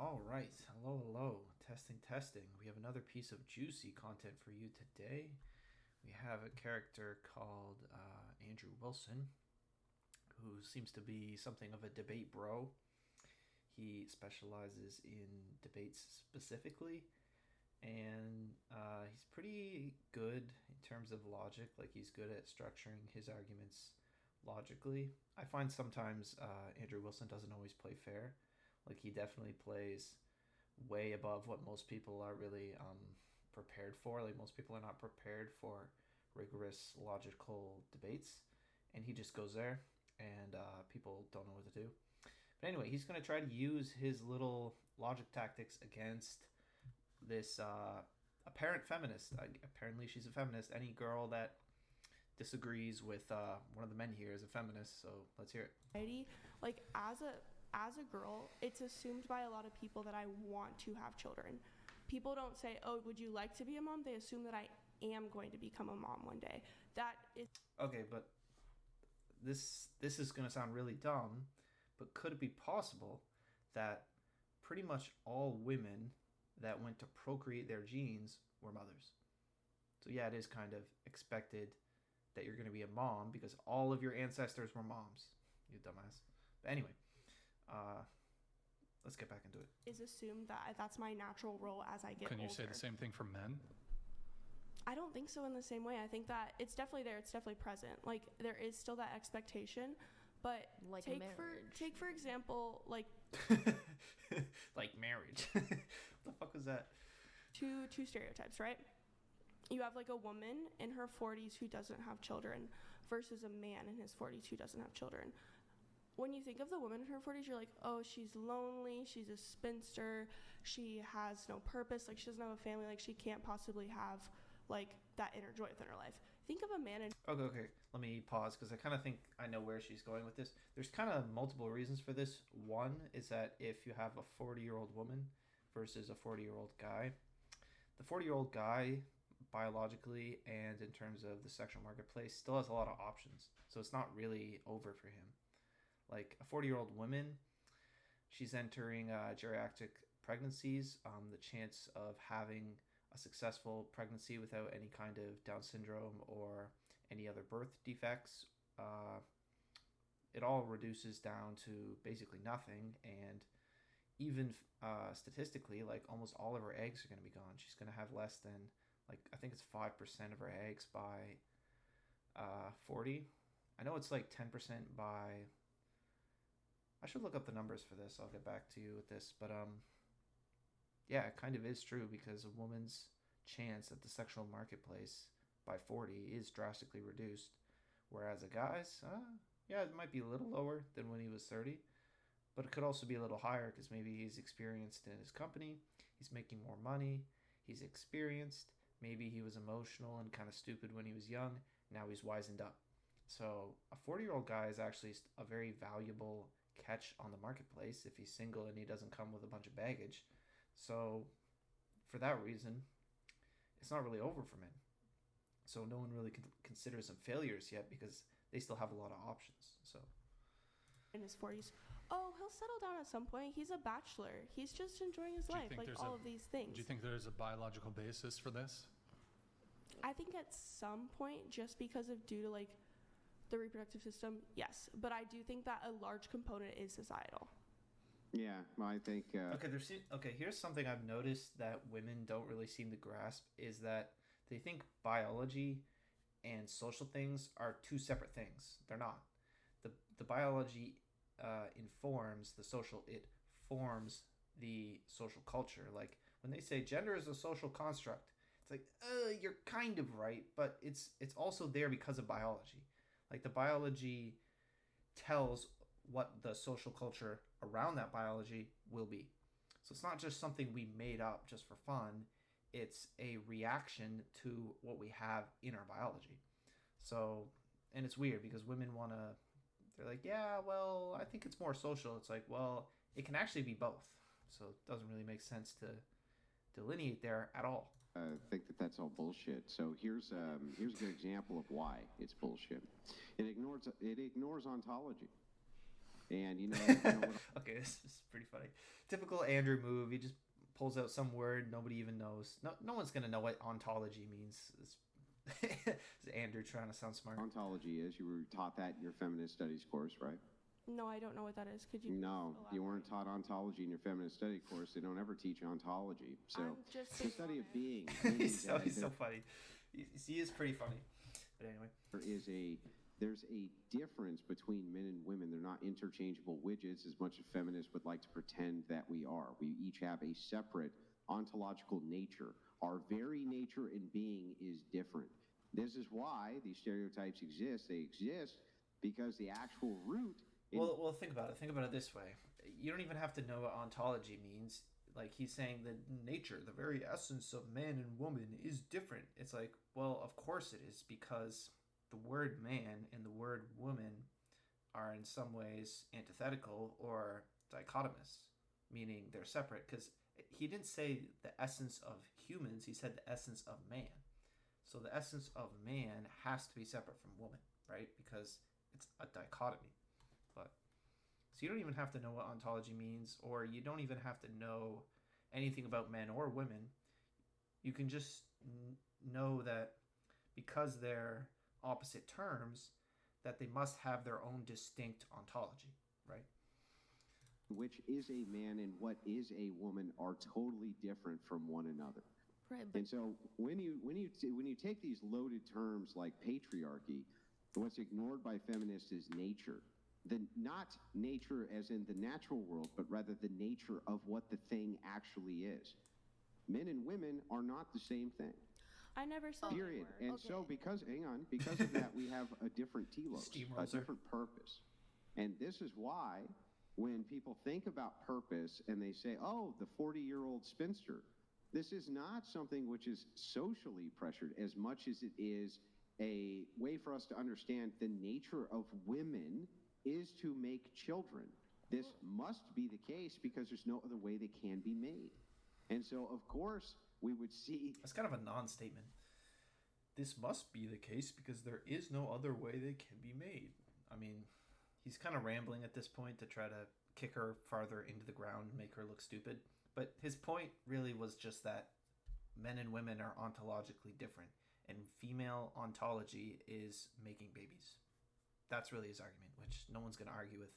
All right. Hello, hello. Testing, testing. We have another piece of juicy content for you today. We have a character called Andrew Wilson, who seems to be something of a debate bro. He specializes in debates specifically, and he's pretty good in terms of logic. Like, he's good at structuring his arguments logically. I find sometimes Andrew Wilson doesn't always play fair. Like, he definitely plays way above what most people are really prepared for. Like, most people are not prepared for rigorous logical debates, and he just goes there, and people don't know what to do. But anyway, he's going to try to use his little logic tactics against this apparent feminist. Apparently, she's a feminist. Any girl that disagrees with one of the men here is a feminist. So let's hear it. Like, as a girl, it's assumed by a lot of people that I want to have children. People don't say, "Oh, would you like to be a mom?" They assume that I am going to become a mom one day. That is Okay, but this is going to sound really dumb, but could it be possible that pretty much all women that went to procreate their genes were mothers? So yeah, it is kind of expected that you're going to be a mom because all of your ancestors were moms. You dumbass. But anyway, let's get back into it. is assumed that that's my natural role as I get Can you older. say the same thing for men? I don't think so in the same way. I think that it's definitely there. It's definitely present. Like, there is still that expectation, but Like take marriage. for example, like Like marriage. What the fuck was that? two stereotypes, right? You have like a woman in her 40s who doesn't have children versus a man in his 40s who doesn't have children. When you think of the woman in her 40s, you're like, oh, she's lonely, she's a spinster, she has no purpose, like she doesn't have a family, like she can't possibly have like that inner joy within her life. Think of a man in Okay. Let me pause because I kind of think I know where she's going with this. There's kind of multiple reasons for this. One is that if you have a 40-year-old woman versus a 40-year-old guy, the 40-year-old guy, biologically and in terms of the sexual marketplace, still has a lot of options. So it's not really over for him. Like a 40-year-old woman, she's entering geriatric pregnancies. The chance of having a successful pregnancy without any kind of Down syndrome or any other birth defects, it all reduces down to basically nothing. And even statistically, like almost all of her eggs are going to be gone. She's going to have less than, like, I think it's 5% of her eggs by 40. I know it's like 10% by... I should look up the numbers for this. I'll get back to you with this. But yeah, it kind of is true because a woman's chance at the sexual marketplace by 40 is drastically reduced. Whereas a guy's, yeah, it might be a little lower than when he was 30. But it could also be a little higher because maybe he's experienced in his company. He's making more money. He's experienced. Maybe he was emotional and kind of stupid when he was young. Now he's wizened up. So a 40-year-old guy is actually a very valuable catch on the marketplace if he's single and he doesn't come with a bunch of baggage. So for that reason, it's not really over for men. So no one really considers them failures yet because they still have a lot of options. So in his 40s, oh, he'll settle down at some point. He's a bachelor. He's just enjoying his life, like all of these things. Do you think there's a biological basis for this? I think at some point, just because of due to like the reproductive system, yes. But I do think that a large component is societal. Yeah, well, I think... Okay, here's something I've noticed that women don't really seem to grasp is that they think biology and social things are two separate things. They're not. The biology informs the social. It forms the social culture. Like when they say gender is a social construct, it's like, you're kind of right, but it's also there because of biology. Like the biology tells what the social culture around that biology will be. So it's not just something we made up just for fun. It's a reaction to what we have in our biology. So, and it's weird because women want to, they're like, yeah, well, I think it's more social. It's like, well, it can actually be both. So it doesn't really make sense to delineate there at all. I think that's all bullshit. So here's a good example of why it's bullshit. It ignores ontology. And you know what Okay, this is pretty funny. Typical Andrew move. He just pulls out some word nobody even knows. No one's gonna know what ontology means. It's Andrew trying to sound smart. ontology is. You were taught that in your feminist studies course, right? No, I don't know what that is. Could you? No, please you weren't elaborate? taught ontology in your feminist study course. They don't ever teach ontology. So I'm just the being study of honest. being. he's meaning so that funny. He is pretty funny. But anyway. there's a difference between men and women. They're not interchangeable widgets as much as feminists would like to pretend that we are. We each have a separate ontological nature. Our very nature in being is different. This is why these stereotypes exist. They exist because the actual root. Well, think about it. Think about it this way. You don't even have to know what ontology means. Like, he's saying that nature, the very essence of man and woman, is different. It's like, well, of course it is, because the word man and the word woman are in some ways antithetical or dichotomous, meaning they're separate. Because he didn't say the essence of humans, he said the essence of man. So the essence of man has to be separate from woman, right? Because it's a dichotomy. So you don't even have to know what ontology means, or you don't even have to know anything about men or women. You can just know that because they're opposite terms, that they must have their own distinct ontology, right? Which is a man and what is a woman are totally different from one another. Right, but And so when you take these loaded terms like patriarchy, what's ignored by feminists is nature. Not nature as in the natural world, but rather the nature of what the thing actually is. Men and women are not the same thing. I never said they Period. were. And so because of that, we have a different telos, a Steamroller. different purpose. And this is why when people think about purpose and they say, oh, the 40-year-old spinster, this is not something which is socially pressured as much as it is a way for us to understand the nature of women is to make children. This must be the case because there's no other way they can be made. And so, of course, we would see... That's kind of a non-statement. This must be the case because there is no other way they can be made. I mean, he's kind of rambling at this point to try to kick her farther into the ground and make her look stupid. But his point really was just that men and women are ontologically different, and female ontology is making babies. That's really his argument, which no one's going to argue with.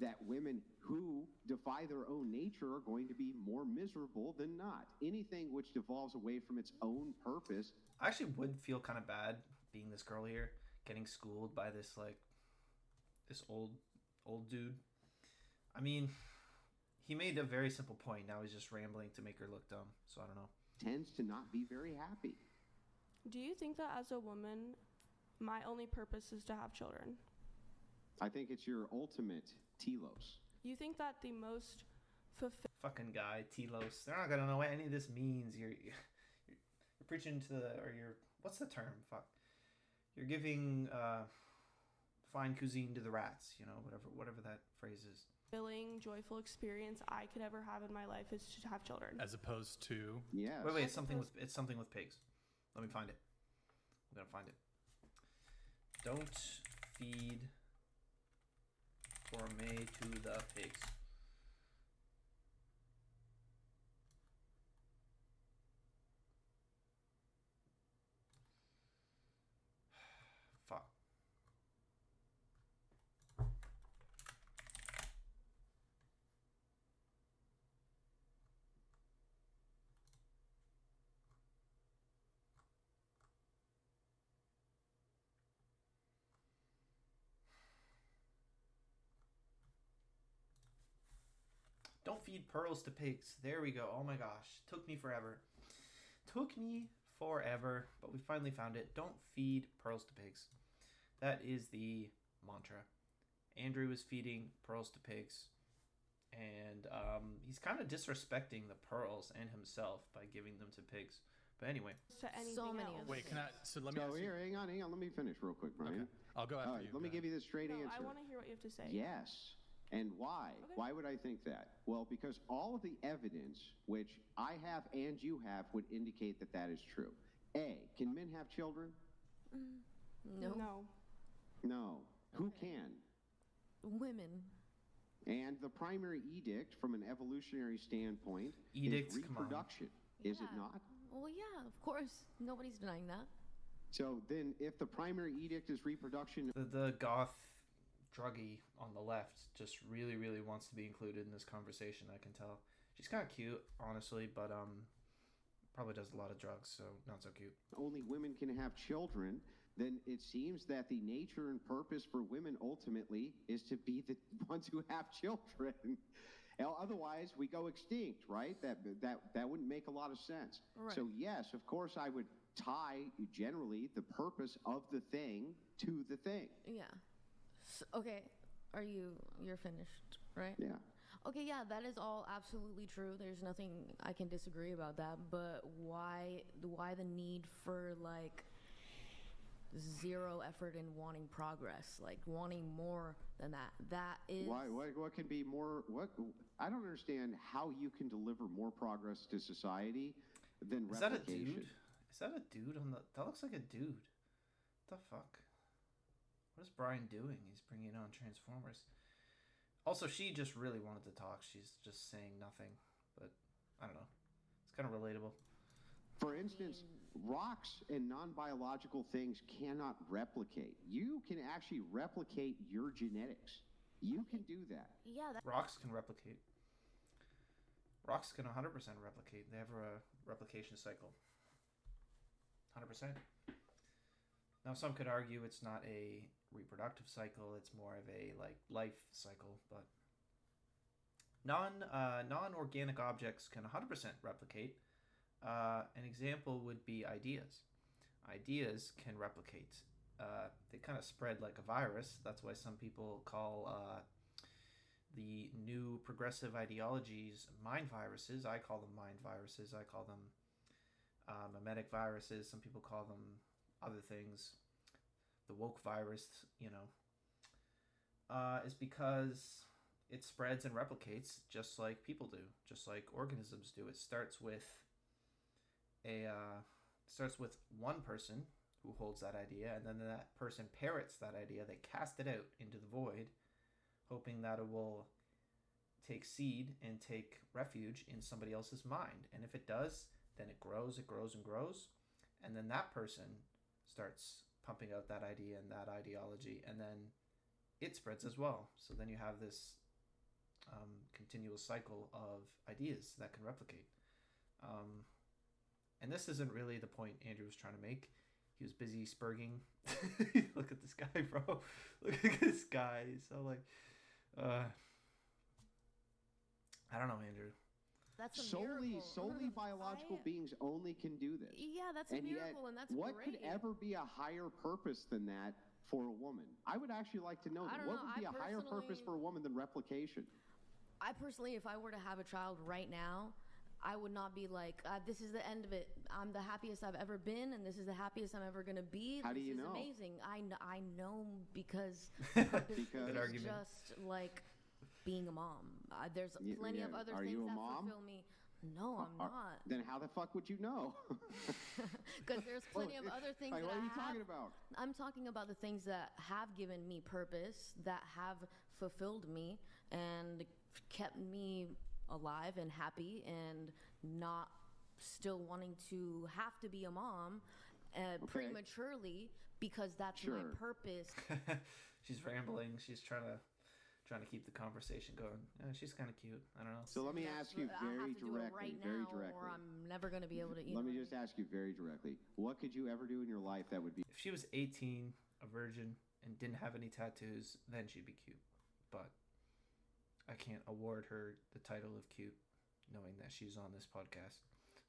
That women who defy their own nature are going to be more miserable than not. Anything which devolves away from its own purpose. I actually would feel kind of bad being this girl here, getting schooled by this old dude. I mean, he made a very simple point. Now he's just rambling to make her look dumb. So I don't know. Tends to not be very happy. Do you think that as a woman, my only purpose is to have children? I think it's your ultimate telos. You think that the most fulfilling... Fucking guy, Telos. They're not gonna know what any of this means. You're preaching to what's the term? Fuck. You're giving fine cuisine to the rats. You know, whatever that phrase is. joyful experience I could ever have in my life is to have children. As opposed to Yes. Wait. It's something with pigs. Let me find it. I'm gonna find it. Don't feed gourmet to the pigs. Fuck. Don't feed pearls to pigs. There we go. Oh my gosh. Took me forever. But we finally found it. Don't feed pearls to pigs. That is the mantra. Andrew is feeding pearls to pigs. And he's kind of disrespecting the pearls and himself by giving them to pigs. But anyway. To anything So many else. of wait, can I? So let me. So ask you- here, hang on. Let me finish real quick, Brian. Okay. I'll go after All right, you. let me Go give you the straight No, answer. I want to hear what you have to say. Yes. And why? Okay. Why would I think that? Well, because all of the evidence, which I have and you have, would indicate that that is true. A, can men have children? No. No. No. Who can? Women. And the primary edict from an evolutionary standpoint Edicts, is come on. reproduction, is it Yeah. not? Well, yeah, of course. Nobody's denying that. So then if the primary edict is reproduction, The goth druggie on the left just really, really wants to be included in this conversation, I can tell. She's kind of cute, honestly, but probably does a lot of drugs, so not so cute. only women can have children, then it seems that the nature and purpose for women ultimately is to be the ones who have children. Otherwise, we go extinct, right? That wouldn't make a lot of sense. Right. So yes, of course, I would tie generally the purpose of the thing to the thing. Yeah. Okay. You're finished, right? Yeah. Okay, yeah, that is all absolutely true. There's nothing I can disagree about that. But why the need for like zero effort in wanting progress, like wanting more than that? That is Why? What can be more? What? I don't understand how you can deliver more progress to society than Is that a replication. dude? Is that a dude on the... That looks like a dude. What the fuck? What is Brian doing? He's bringing on Transformers. Also, she just really wanted to talk. She's just saying nothing. But, I don't know. It's kind of relatable. For instance, rocks and non-biological things cannot replicate. You can actually replicate your genetics. You can do that. yeah, that Rocks can replicate. Rocks can 100% replicate. They have a replication cycle. 100%. Now, some could argue it's not a reproductive cycle. It's more of a like life cycle. But non-organic objects can 100% replicate. An example would be ideas. Ideas can replicate. They kind of spread like a virus. That's why some people call the new progressive ideologies mind viruses. I call them mind viruses. I call them mimetic viruses. Some people call them other things. The woke virus, is because it spreads and replicates just like people do, just like organisms do. It starts with one person who holds that idea, and then that person parrots that idea. They cast it out into the void, hoping that it will take seed and take refuge in somebody else's mind. And if it does, then it grows and grows. And then that person starts pumping out that idea and that ideology, and then it spreads as well. So then you have this continual cycle of ideas that can replicate. And this isn't really the point Andrew was trying to make. He was busy spurging. Look at this guy, bro. Look at this guy. He's so like, I don't know, Andrew. that's a Solely miracle. biological beings only can do this. Yeah, that's a And yet, miracle, and that's what great. could ever be a higher purpose than that for a woman? I would actually like to know I that. don't What know. would be I a higher purpose personally- for a woman than replication? I personally, if I were to have a child right now, I would not be like, this is the end of it. I'm the happiest I've ever been, and this is the happiest I'm ever going to be. How do this you is know? amazing. I know because purpose Because- is Good argument. just like being a mom. There's Yeah, plenty of yeah. other Are things you a that mom? fulfill me. No, I'm not. Then how the fuck would you know? Because there's plenty of other things Like, that what are you I have. talking about? I'm talking about the things that have given me purpose, that have fulfilled me and kept me alive and happy and not still wanting to have to be a mom prematurely because that's my Sure. purpose. She's rambling. She's trying to keep the conversation going. She's kind of cute. I don't know. So let me ask you I very have to do it directly, right very now, directly. or I'm never going to be able to. Let me just ask you very directly. What could you ever do in your life that would be If she was 18, a virgin, and didn't have any tattoos, then she'd be cute. But I can't award her the title of cute, knowing that she's on this podcast,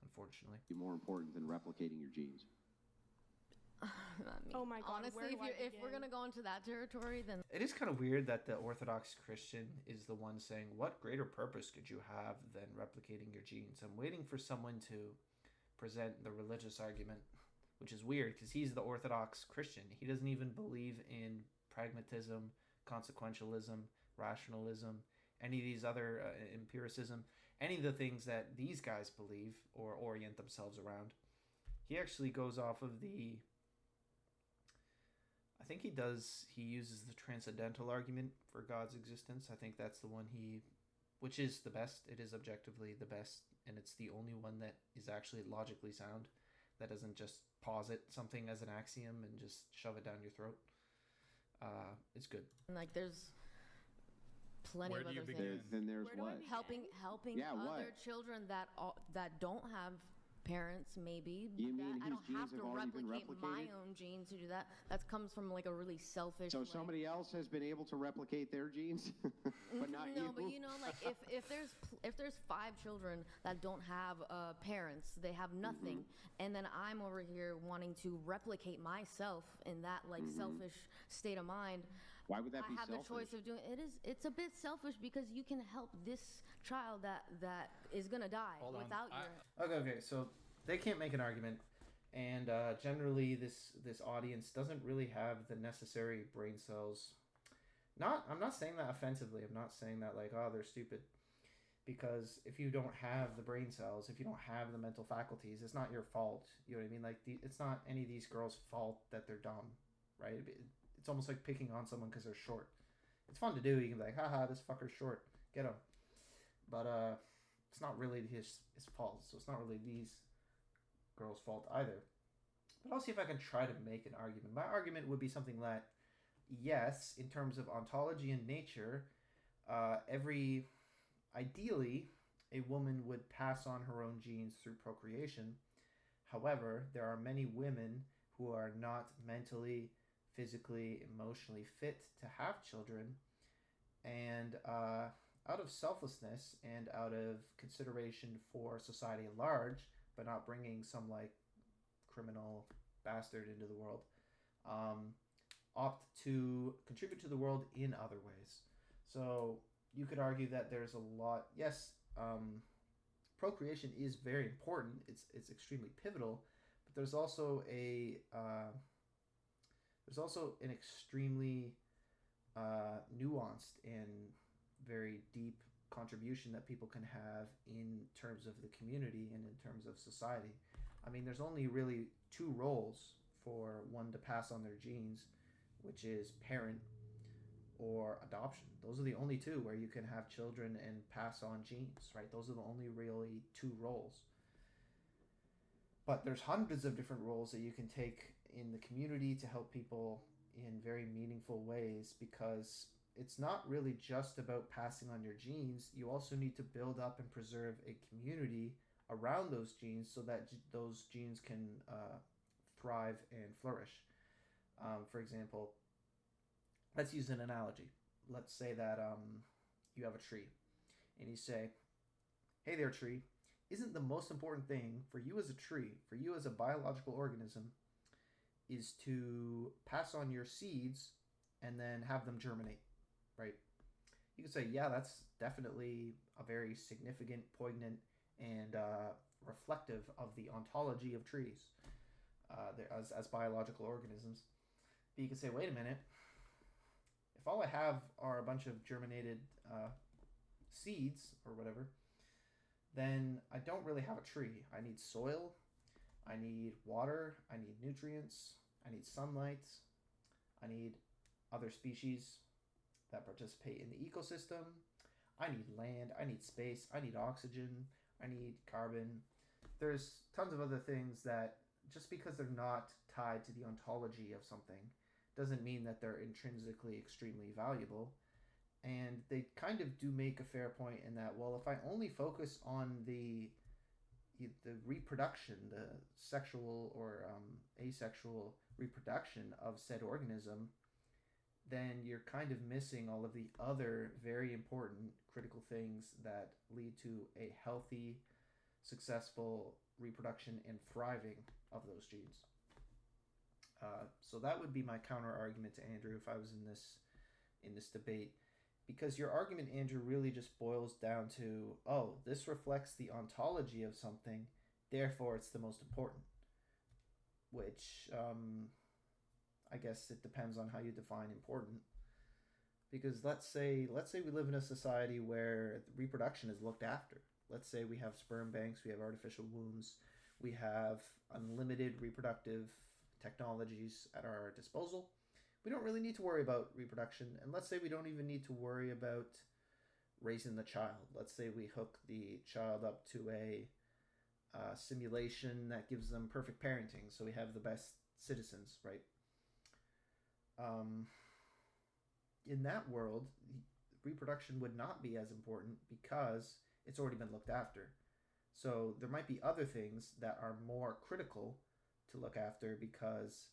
unfortunately. more important than replicating your genes? I mean, Oh my God, honestly, where do I if we're begin? going to go into that territory, then It is kind of weird that the Orthodox Christian is the one saying, what greater purpose could you have than replicating your genes? I'm waiting for someone to present the religious argument, which is weird because he's the Orthodox Christian. He doesn't even believe in pragmatism, consequentialism, rationalism, any of these other empiricism, any of the things that these guys believe or orient themselves around. He actually goes off of the I think he does. He uses the transcendental argument for God's existence. I think that's the one which is the best. It is objectively the best, and it's the only one that is actually logically sound. That doesn't just posit something as an axiom and just shove it down your throat. It's good. Like there's plenty Where of do you other begin? things. Then there's Where do I what? begin? Helping Yeah, other what? children that don't have parents, maybe. You that mean I whose don't have genes to have already been replicate my replicated? own genes to do that. That comes from like a really selfish. So like, somebody else has been able to replicate their genes, but not you. no, but you know, like if there's 5 children that don't have parents, they have nothing, and then I'm over here wanting to replicate myself in that like selfish state of mind. Why would that be I have selfish? the choice of doing it's a bit selfish because you can help this child that is gonna die Hold on. without your. Okay. So they can't make an argument, and generally this audience doesn't really have the necessary brain cells. I'm not saying that offensively. I'm not saying that like, oh, they're stupid. Because if you don't have the brain cells, if you don't have the mental faculties, it's not your fault. You know what I mean? Like it's not any of these girls' fault that they're dumb, right? It's almost like picking on someone because they're short. It's fun to do. You can be like, haha, this fucker's short. Get him. But it's not really his fault. So it's not really these girls' fault either. But I'll see if I can try to make an argument. My argument would be something that, yes, in terms of ontology and nature, ideally, a woman would pass on her own genes through procreation. However, there are many women who are not mentally, physically, emotionally fit to have children, and out of selflessness and out of consideration for society at large, but not bringing some like criminal bastard into the world, opt to contribute to the world in other ways. So you could argue that there's a lot. Yes, procreation is very important. It's extremely pivotal, but there's also an extremely nuanced and very deep contribution that people can have in terms of the community and in terms of society. I mean, there's only really 2 roles for one to pass on their genes, which is parent or adoption. Those are the only 2 where you can have children and pass on genes, right? Those are the only really 2 roles. But there's hundreds of different roles that you can take in the community to help people in very meaningful ways, because it's not really just about passing on your genes. You also need to build up and preserve a community around those genes so that those genes can thrive and flourish. For example, let's use an analogy. Let's say that you have a tree, and you say, hey there, tree, isn't the most important thing for you as a tree, for you as a biological organism, is to pass on your seeds and then have them germinate, right? You could say, yeah, that's definitely a very significant, poignant, and reflective of the ontology of trees as biological organisms. But you could say, wait a minute, if all I have are a bunch of germinated seeds or whatever, then I don't really have a tree. I need soil, I need water, I need nutrients, I need sunlight, I need other species that participate in the ecosystem, I need land, I need space, I need oxygen, I need carbon. There's tons of other things that, just because they're not tied to the ontology of something, doesn't mean that they're intrinsically extremely valuable. And they kind of do make a fair point in that, well, if I only focus on the reproduction, the sexual or asexual reproduction of said organism, then you're kind of missing all of the other very important critical things that lead to a healthy, successful reproduction and thriving of those genes. So that would be my counter argument to Andrew if I was in this debate, because your argument, Andrew, really just boils down to, oh, this reflects the ontology of something, therefore it's the most important. Which I guess it depends on how you define important. Because let's say we live in a society where reproduction is looked after. Let's say we have sperm banks, we have artificial wombs, we have unlimited reproductive technologies at our disposal. we don't really need to worry about reproduction. And let's say we don't even need to worry about raising the child. Let's say we hook the child up to a simulation that gives them perfect parenting, so we have the best citizens, right? In that world, reproduction would not be as important because it's already been looked after. So there might be other things that are more critical to look after because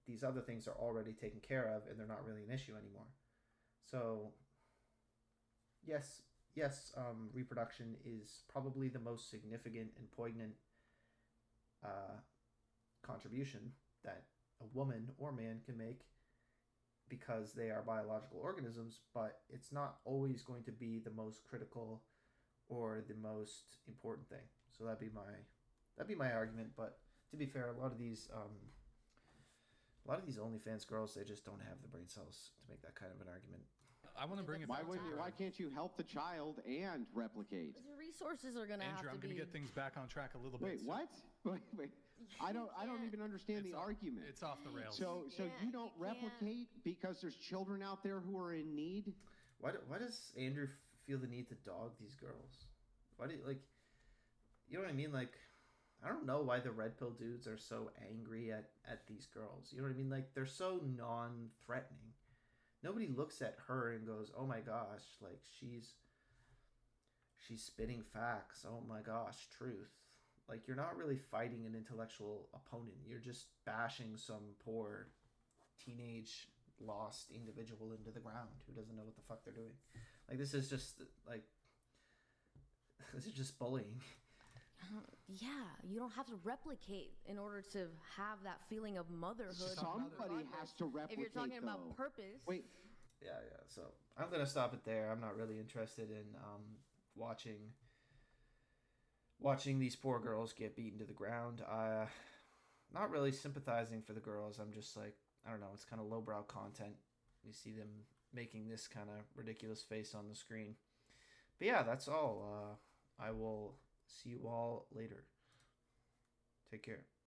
these other things are already taken care of and they're not really an issue anymore. So yes, reproduction is probably the most significant and poignant contribution that a woman or man can make because they are biological organisms, but it's not always going to be the most critical or the most important thing. So that'd be my argument. But to be fair, a lot of these OnlyFans girls, they just don't have the brain cells to make that kind of an argument. I want to bring it Why back wouldn't you? Why can't you help the child and replicate? The resources are going to have Andrew, to I'm going be... to get things back on track a little bit. Wait, what? Wait. I don't even understand the argument. It's off the rails. So you don't replicate because there's children out there who are in need? Why does Andrew feel the need to dog these girls? Why do you, like, you know what I mean? Like, I don't know why the red pill dudes are so angry at these girls. You know what I mean? Like, they're so non-threatening. Nobody looks at her and goes, oh my gosh, like she's spitting facts. Oh my gosh, truth. Like, you're not really fighting an intellectual opponent. You're just bashing some poor teenage lost individual into the ground who doesn't know what the fuck they're doing. Like, this is just bullying. Yeah, you don't have to replicate in order to have that feeling of motherhood. Somebody has to replicate. If you're talking though. about purpose. Wait. Yeah. So I'm gonna stop it there. I'm not really interested in watching these poor girls get beaten to the ground. Not really sympathizing for the girls. I'm just like, I don't know. It's kind of lowbrow content. You see them making this kind of ridiculous face on the screen. But yeah, that's all. I will see you all later. Take care.